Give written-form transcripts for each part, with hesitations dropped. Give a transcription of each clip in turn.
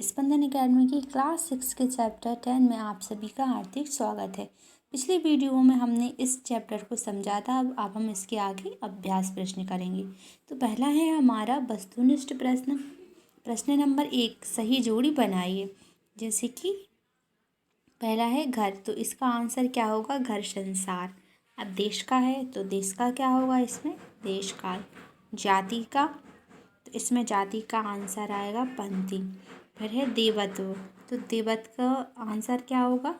स्पंदन academy की class 6 के chapter 10 में आप सभी का हार्दिक स्वागत है। पिछले वीडियो में हमने इस चैप्टर को समझा था। अब हम इसके आगे अभ्यास प्रश्न करेंगे। तो पहला है हमारा वस्तुनिष्ठ प्रश्न। प्रश्न नंबर 1, सही जोड़ी बनाइए। जैसे कि पहला है घर, तो इसका आंसर क्या होगा? घर संसार। अब देश का है तो देश का क्या होगा? इसमें देश काल। जाति का, तो इसमें जाति का आंसर आएगा पंक्ति। फिर है देवत्व, तो देवत्व का आंसर क्या होगा?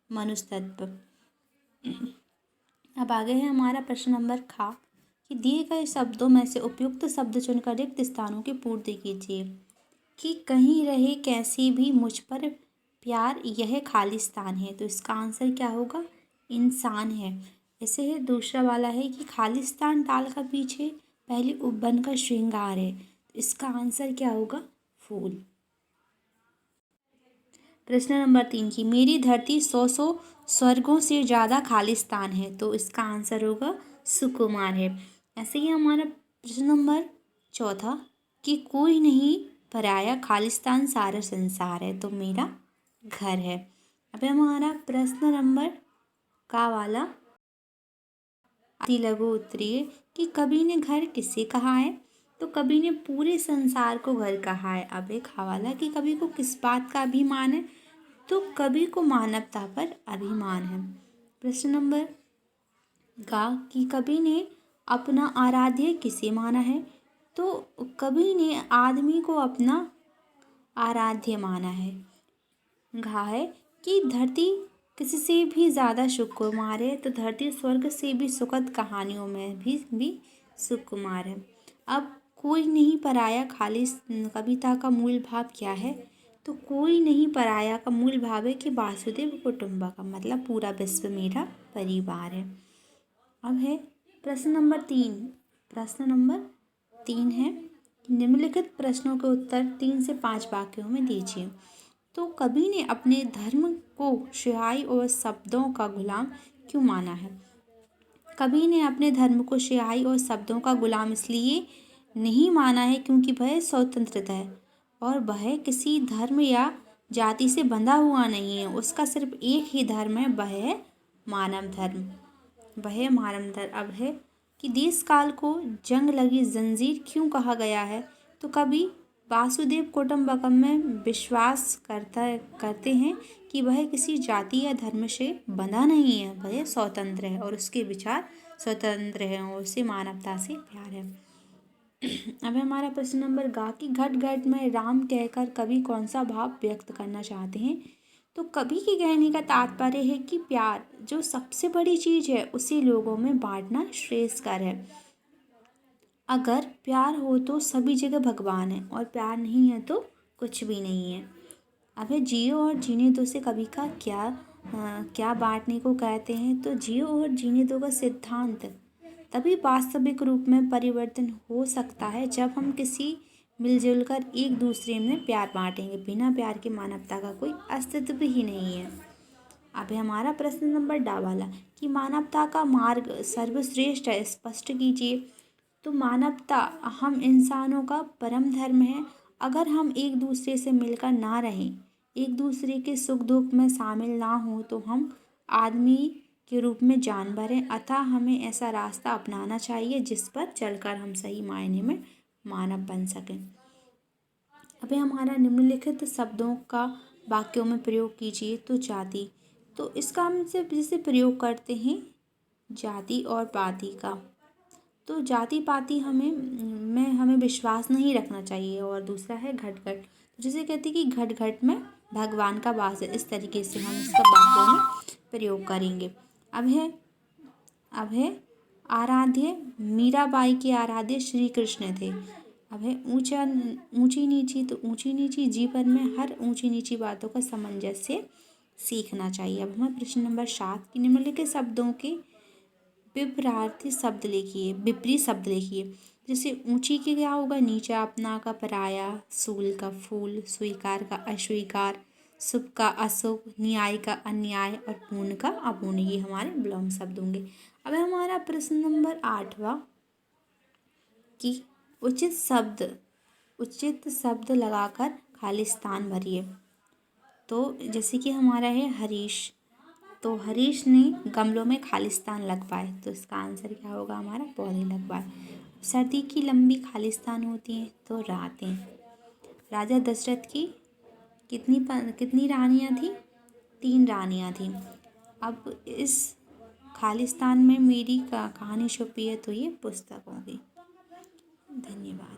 मनुष्य तत्व। अब आगे है हमारा प्रश्न नंबर खा कि दिए गए शब्दों में से उपयुक्त शब्द चुनकर रिक्त स्थानों की पूर्ति कीजिए। कि कहीं रहे कैसी भी मुझ पर प्यार यह खालिस्तान है, तो इसका आंसर क्या होगा? इंसान है। ऐसे है दूसरा वाला है कि खालिस्तान टाल का पीछे पहले उपवन का श्रृंगार है, तो इसका आंसर क्या होगा? फूल। प्रश्न नंबर 3 की मेरी धरती 100 स्वर्गों से ज़्यादा खालिस्तान है, तो इसका आंसर होगा सुकुमार है। ऐसे ही हमारा प्रश्न नंबर 4 कि कोई नहीं पराया खालिस्तान सारा संसार है, तो मेरा घर है। अब हमारा प्रश्न नंबर का वाला लघु उत्तरीय कि कवि ने घर किसे कहा है, तो कवि ने पूरे संसार को घर कहा है। अब एक हवाला कि कवि को किस बात का अभिमान है, तो कवि को मानवता पर अभिमान है। प्रश्न नंबर गा कि कवि ने अपना आराध्य किसे माना है, तो कवि ने आदमी को अपना आराध्य माना है। घा है कि धरती किससे भी ज़्यादा सुकुमार है, तो धरती स्वर्ग से भी सुखद कहानियों में भी सुकुमार है। अब कोई नहीं पराया खालिस कविता का मूल भाव क्या है, तो कोई नहीं पराया का मूल भाव है कि वासुदेव कुटुंबकम, मतलब पूरा विश्व मेरा परिवार है। अब है प्रश्न नंबर 3। प्रश्न नंबर 3 है निम्नलिखित प्रश्नों के उत्तर 3 से 5 वाक्यों में दीजिए। तो कवि ने अपने धर्म को सिहाई और शब्दों का गुलाम क्यों माना है? कवि ने अपने धर्म को सिहाई और शब्दों का गुलाम इसलिए नहीं माना है क्योंकि वह स्वतंत्र है और वह किसी धर्म या जाति से बंधा हुआ नहीं है। उसका सिर्फ एक ही धर्म है, वह है मानव धर्म। वह मानव धर्म। अब है कि देश काल को जंग लगी जंजीर क्यों कहा गया है, तो कवि वासुदेव कुटुंबकम में विश्वास करते हैं कि वह किसी जाति या धर्म से बंधा नहीं है, वह स्वतंत्र है और उसके विचार स्वतंत्र हैं और उसे मानवता से प्यार है। अब हमारा प्रश्न नंबर गा कि घट घट में राम कहकर कवि कौन सा भाव व्यक्त करना चाहते हैं, तो कवि के कहने का तात्पर्य है कि प्यार जो सबसे बड़ी चीज़ है उसे लोगों में बांटना श्रेयस्कर है। अगर प्यार हो तो सभी जगह भगवान है और प्यार नहीं है तो कुछ भी नहीं है। अब है जियो और जीने दो से कवि का क्या बांटने को कहते हैं, तो जियो और जीने दो का सिद्धांत तभी वास्तविक रूप में परिवर्तन हो सकता है जब हम किसी मिलजुल कर एक दूसरे में प्यार बांटेंगे। बिना प्यार के मानवता का कोई अस्तित्व ही नहीं है। अब हमारा प्रश्न नंबर डा वाला कि मानवता का मार्ग सर्वश्रेष्ठ है, स्पष्ट कीजिए। तो मानवता हम इंसानों का परम धर्म है। अगर हम एक दूसरे से मिलकर ना रहें, एक दूसरे के सुख दुख में शामिल ना हो, तो हम आदमी के रूप में जानवर हैं। अतः हमें ऐसा रास्ता अपनाना चाहिए जिस पर चलकर हम सही मायने में मानव बन सकें। अभी हमारा निम्नलिखित शब्दों का वाक्यों में प्रयोग कीजिए। तो जाति, तो इसका हम सिर्फ जैसे प्रयोग करते हैं जाति और पाति का, तो जाति पाति हमें विश्वास नहीं रखना चाहिए। और दूसरा है घट घट, जिसे कहते हैं कि घट घट में भगवान का वास है। इस तरीके से हम इसका वाक्यों में प्रयोग करेंगे। अब है आराध्य, मीराबाई के आराध्य श्री कृष्ण थे। अब है ऊंची नीची, तो ऊंची नीची जीवन में हर ऊंची नीची बातों का सामंजस्य सीखना चाहिए। अब हमें प्रश्न नंबर 7 की निम्नलिखित शब्दों के विपरीत शब्द लिखिए। जैसे ऊंची के क्या होगा? नीचा, अपना का पराया, सूल का फूल, स्वीकार का अस्वीकार, शुभ का अशुभ, न्याय का अन्याय और पूर्ण का अपूर्ण, ये हमारे विलोम शब्द होंगे। अब हमारा प्रश्न नंबर 8वां कि उचित शब्द लगाकर खालिस्तान भरिए। तो जैसे कि हमारा है हरीश, तो हरीश ने गमलों में खालिस्तान लगवाए, तो इसका आंसर क्या होगा हमारा, पौधे लगवाए। सर्दी की लंबी खालिस्तान होती हैं तो रातें। राजा दशरथ की कितनी रानियां थी, 3 रानियां थीं। अब इस खालिस्तान में मेरी कहानी छुपी है, तो ये पुस्तक होगी। धन्यवाद।